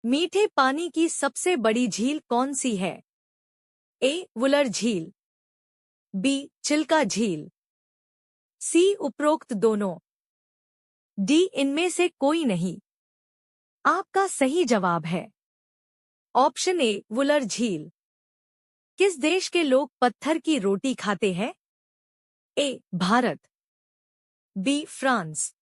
मीठे पानी की सबसे बड़ी झील कौन सी है? ए. वुलर झील, बी. चिल्का झील, सी. उपरोक्त दोनों, डी. इनमें से कोई नहीं। आपका सही जवाब है ऑप्शन ए. वुलर झील। किस देश के लोग पत्थर की रोटी खाते हैं? A. Bharat, B. France,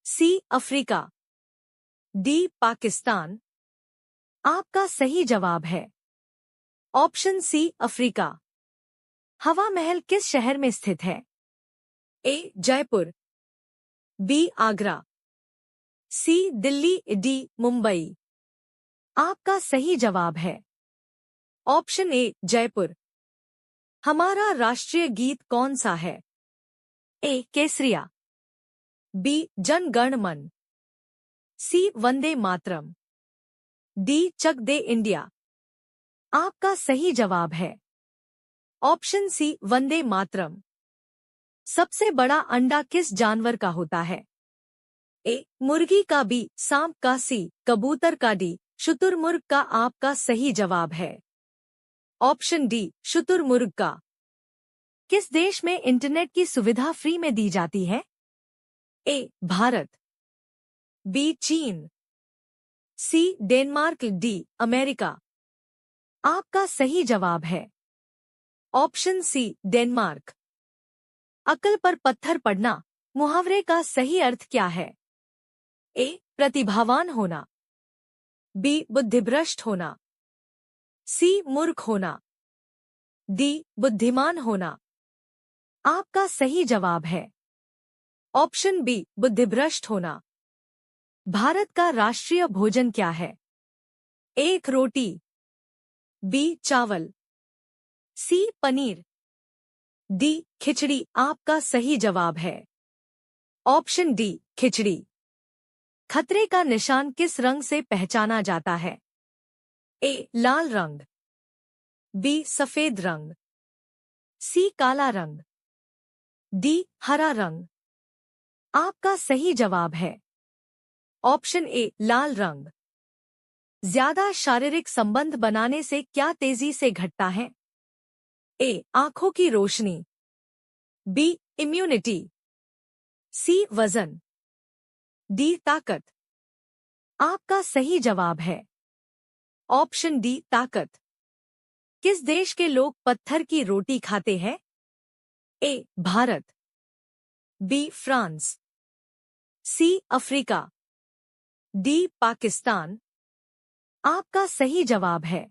C. Africa, D. Pakistan. आपका सही जवाब है ऑप्शन सी. अफ्रीका। हवा महल किस शहर में स्थित है? ए. जयपुर, बी. आगरा, सी. दिल्ली, डी. मुंबई। आपका सही जवाब है ऑप्शन ए. जयपुर। हमारा राष्ट्रीय गीत कौन सा है? ए. केसरिया, बी. जन गण मन, सी. वंदे मातरम, डी. चक दे इंडिया। आपका सही जवाब है ऑप्शन सी. वंदे मातरम। सबसे बड़ा अंडा किस जानवर का होता है? ए. मुर्गी का, बी. सांप का, सी. कबूतर का, डी. शुतुरमुर्ग का। आपका सही जवाब है ऑप्शन डी. शुतुरमुर्ग का। किस देश में इंटरनेट की सुविधा फ्री में दी जाती है? ए. भारत, बी. चीन, सी. Denmark, D. अमेरिका। आपका सही जवाब है ऑप्शन सी. डेनमार्क। अकल पर पत्थर पड़ना मुहावरे का सही अर्थ क्या है? ए. प्रतिभावान होना, बी. बुद्धिभ्रष्ट होना, सी. मूर्ख होना, डी. बुद्धिमान होना। आपका सही जवाब है ऑप्शन बी. बुद्धिभ्रष्ट होना। भारत का राष्ट्रीय भोजन क्या है? एक. रोटी, बी. चावल, सी. पनीर, डी. खिचड़ी। आपका सही जवाब है ऑप्शन डी. खिचड़ी। खतरे का निशान किस रंग से पहचाना जाता है? ए. लाल रंग, बी. सफेद रंग, सी. काला रंग, डी. हरा रंग। आपका सही जवाब है ऑप्शन ए. लाल रंग। ज्यादा शारीरिक संबंध बनाने से क्या तेजी से घटता है? ए. आंखों की रोशनी, बी. इम्यूनिटी, सी. वजन, डी. ताकत। आपका सही जवाब है ऑप्शन डी. ताकत। किस देश के लोग पत्थर की रोटी खाते हैं? A. Bharat, B. France, C. Africa, D. Pakistan. आपका सही जवाब है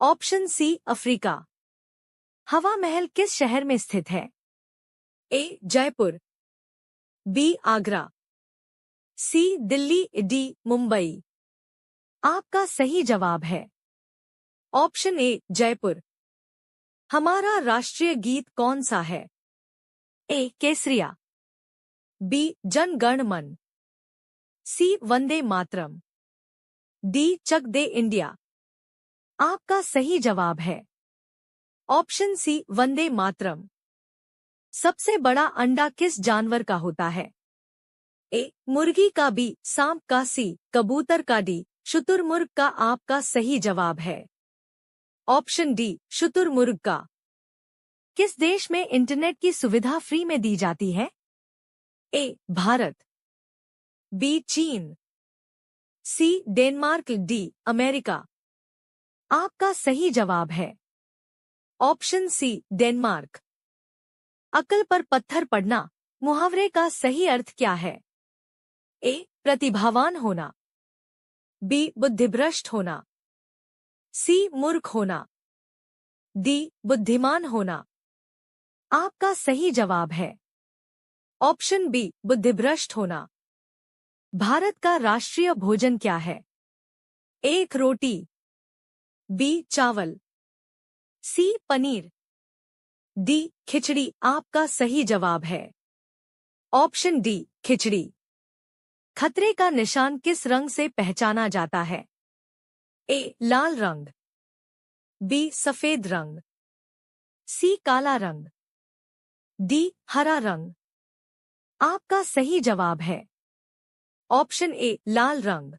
ऑप्शन सी. अफ्रीका। हवा महल किस शहर में स्थित है? ए. जयपुर, बी. आगरा, सी. दिल्ली, डी. मुंबई। आपका सही जवाब है ऑप्शन ए. जयपुर। हमारा राष्ट्रीय गीत कौन सा है? ए. केसरिया, बी. जन गण मन, सी. वंदे मातरम, डी. चक दे इंडिया। आपका सही जवाब है ऑप्शन सी. वंदे मातरम। सबसे बड़ा अंडा किस जानवर का होता है? ए. मुर्गी का, बी. सांप का, सी. कबूतर का, डी. शुतुरमुर्ग का। आपका सही जवाब है ऑप्शन डी. शुतुरमुर्ग का। किस देश में इंटरनेट की सुविधा फ्री में दी जाती है? ए. भारत, बी. चीन, सी. Denmark, D. अमेरिका। आपका सही जवाब है ऑप्शन सी. डेनमार्क। अकल पर पत्थर पड़ना मुहावरे का सही अर्थ क्या है? ए. प्रतिभावान होना, बी. बुद्धिभ्रष्ट होना, सी. मूर्ख होना, डी. बुद्धिमान होना। आपका सही जवाब है ऑप्शन बी. बुद्धिभ्रष्ट होना। भारत का राष्ट्रीय भोजन क्या है? एक. रोटी, बी. चावल, सी. पनीर, डी. खिचड़ी। आपका सही जवाब है ऑप्शन डी. खिचड़ी। खतरे का निशान किस रंग से पहचाना जाता है? ए. लाल रंग, बी. सफेद रंग, सी. काला रंग, डी. हरा रंग। आपका सही जवाब है ऑप्शन ए. लाल रंग।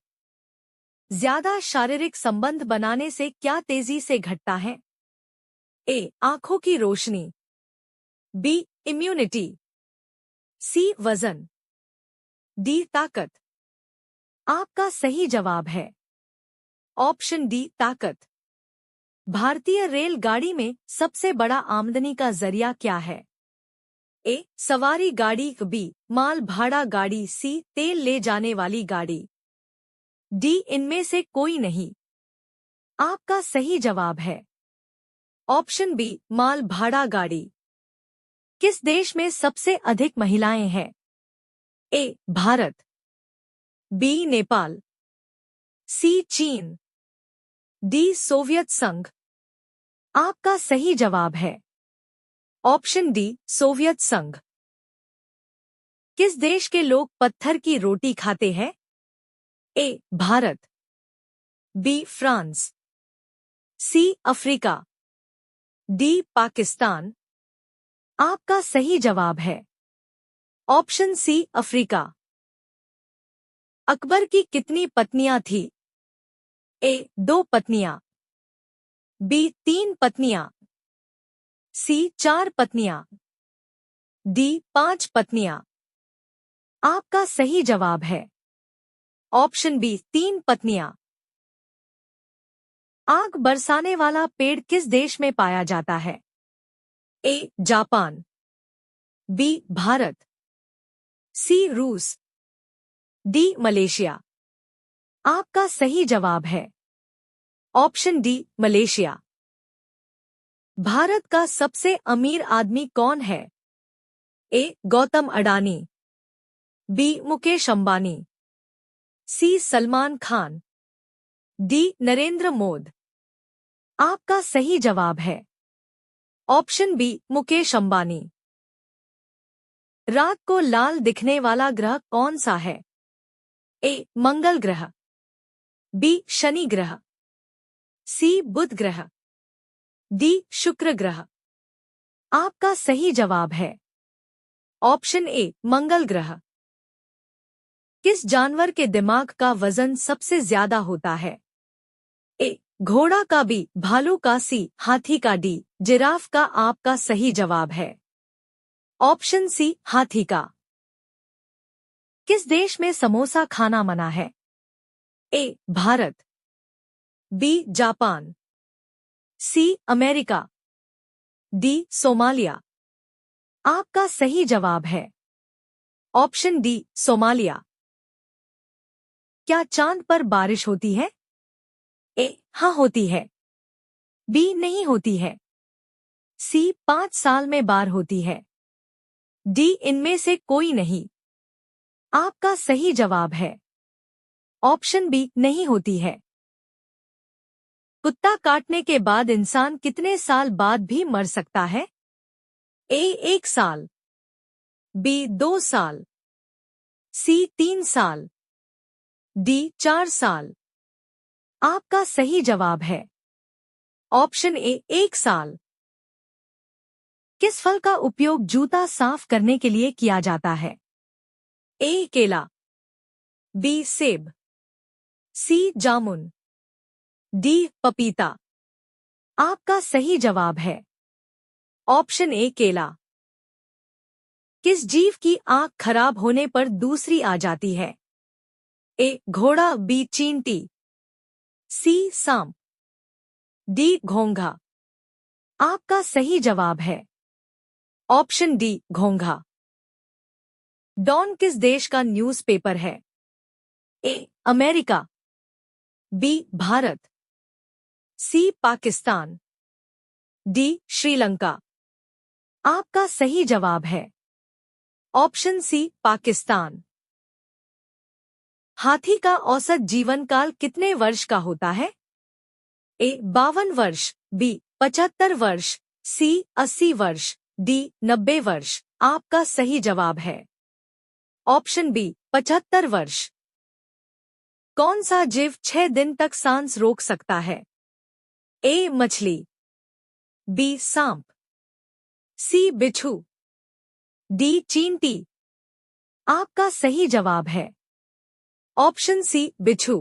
ज्यादा शारीरिक संबंध बनाने से क्या तेजी से घटता है? ए. आंखों की रोशनी, बी. इम्यूनिटी, सी. वजन, डी. ताकत। आपका सही जवाब है ऑप्शन डी, ताकत। भारतीय रेलगाड़ी में सबसे बड़ा आमदनी का जरिया क्या है? ए. सवारी गाड़ी, बी. माल भाड़ा गाड़ी, सी. तेल ले जाने वाली गाड़ी, डी. इनमें से कोई नहीं। आपका सही जवाब है ऑप्शन बी, माल भाड़ा गाड़ी। किस देश में सबसे अधिक महिलाएं हैं? ए. भारत, बी. नेपाल, सी. चीन, डी. सोवियत संघ। आपका सही जवाब है ऑप्शन डी, सोवियत संघ। किस देश के लोग पत्थर की रोटी खाते हैं? A. Bharat, B. France, C. Africa, D. Pakistan. आपका सही जवाब है ऑप्शन सी, अफ्रीका। अकबर की कितनी पत्नियां थी? ए. 2 पत्नियां, बी. 3 पत्नियां, सी. 4 पत्नियां, डी. 5 पत्नियां। आपका सही जवाब है ऑप्शन बी, 3 पत्नियां। आग बरसाने वाला पेड़ किस देश में पाया जाता है? A. Japan, B. Bharat, C. रूस, डी. मलेशिया। आपका सही जवाब है ऑप्शन डी, मलेशिया। भारत का सबसे अमीर आदमी कौन है? ए. गौतम अडानी, बी. मुकेश अंबानी, सी. सलमान खान, डी. नरेंद्र मोदी। आपका सही जवाब है ऑप्शन बी, मुकेश अंबानी। रात को लाल दिखने वाला ग्रह कौन सा है? ए. मंगल ग्रह, बी. शनि ग्रह, सी. बुध ग्रह, डी. शुक्र ग्रह। आपका सही जवाब है ऑप्शन ए, मंगल ग्रह। किस जानवर के दिमाग का वजन सबसे ज्यादा होता है? ए. घोड़ा का, बी. भालू का, सी. हाथी का, डी. जिराफ का। आपका सही जवाब है ऑप्शन सी, हाथी का। किस देश में समोसा खाना मना है? A. Bharat, B. Japan, C. America, D. Somalia. आपका सही जवाब है ऑप्शन डी, सोमालिया। क्या चांद पर बारिश होती है? ए. हाँ होती है, बी. नहीं होती है, सी. 5 साल में बार होती है, डी. इनमें से कोई नहीं। आपका सही जवाब है ऑप्शन बी, नहीं होती है। कुत्ता काटने के बाद इंसान कितने साल बाद भी मर सकता है? ए. 1 साल, बी. 2 साल, सी. 3 साल, डी. 4 साल। आपका सही जवाब है ऑप्शन ए, 1 साल। किस फल का उपयोग जूता साफ करने के लिए किया जाता है? ए. केला, बी. सेब, सी. जामुन, डी. पपीता। आपका सही जवाब है ऑप्शन ए, केला। किस जीव की आंख खराब होने पर दूसरी आ जाती है? ए. घोड़ा, बी. चींटी, सी. सांप, डी. घोंघा। आपका सही जवाब है ऑप्शन डी, घोंघा। डॉन किस देश का न्यूज़पेपर है? A. America, B. Bharat, C. Pakistan, D. Sri Lanka. आपका सही जवाब है ऑप्शन सी, पाकिस्तान। हाथी का औसत जीवन काल कितने वर्ष का होता है? ए. 52 वर्ष, बी. 75 वर्ष, सी. 80 वर्ष, डी. 90 वर्ष। आपका सही जवाब है ऑप्शन बी, 75 वर्ष। कौन सा जीव 6 दिन तक सांस रोक सकता है? ए. मछली, बी. सांप, सी. बिच्छू, डी. चींटी। आपका सही जवाब है ऑप्शन सी, बिच्छू।